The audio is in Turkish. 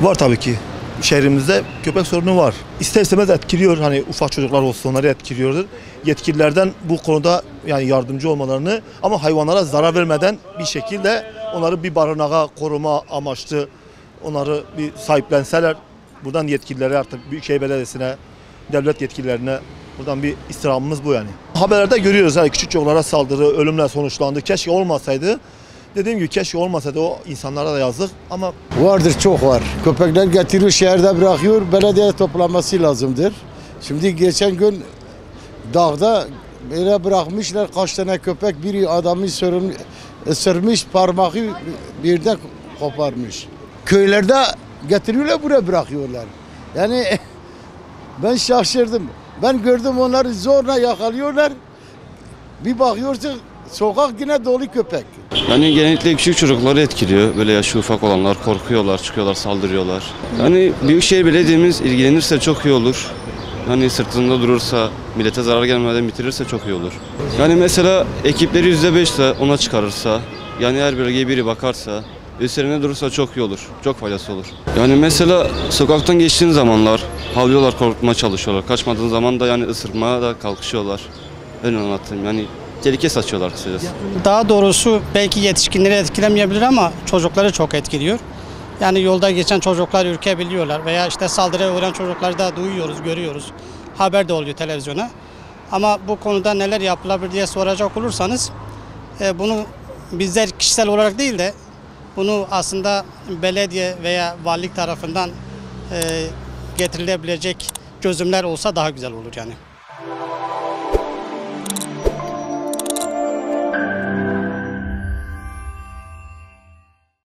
Var tabii ki. Şehrimizde köpek sorunu var. İster istemez etkiliyor. Hani ufak çocuklar olsun onları etkiliyordur. Yetkililerden bu konuda yani yardımcı olmalarını ama hayvanlara zarar vermeden bir şekilde onları bir barınağa koruma amaçlı onları bir sahiplenseler buradan yetkililere artık Büyükşehir Belediyesi'ne, devlet yetkililerine buradan bir istirhamımız bu yani. Haberlerde görüyoruz hani küçük çocuklara saldırı, ölümle sonuçlandı. Keşke olmasaydı. Dediğim gibi keşke olmasaydı o insanlara da yazık ama... Vardır, çok var. Köpekler getiriyor, şehirde bırakıyor, belediye toplaması lazımdır. Şimdi geçen gün dağda böyle bırakmışlar kaç tane köpek, biri adamı ısırmış, parmağı birden koparmış. Köylerde getiriyorlar, buraya bırakıyorlar. Yani ben şaşırdım. Ben gördüm onları zorla yakalıyorlar. Bir bakıyorsun sokak yine dolu köpek. Yani genellikle küçük çocukları etkiliyor. Böyle yaşı ufak olanlar korkuyorlar, çıkıyorlar, saldırıyorlar. Yani Büyükşehir Belediye'miz ilgilenirse çok iyi olur. Hani sırtında durursa, millete zarar gelmeden bitirirse çok iyi olur. Yani mesela ekipleri %5'le ona çıkarırsa, yani her bölgeye biri bakarsa, üzerine durursa çok iyi olur. Çok faydası olur. Yani mesela sokaktan geçtiğin zamanlar havlıyorlar, korkutmaya çalışıyorlar. Kaçmadığın zaman da yani ısırmaya da kalkışıyorlar. Öyle anlattım yani. Tehlike saçıyorlar kısacası. Daha doğrusu belki yetişkinleri etkilemeyebilir ama çocukları çok etkiliyor. Yani yolda geçen çocuklar ürkebiliyorlar veya işte saldırıya uğrayan çocukları da duyuyoruz, görüyoruz. Haber de oluyor televizyona. Ama bu konuda neler yapılabilir diye soracak olursanız bunu bizler kişisel olarak değil de bunu aslında belediye veya valilik tarafından getirilebilecek çözümler olsa daha güzel olur yani.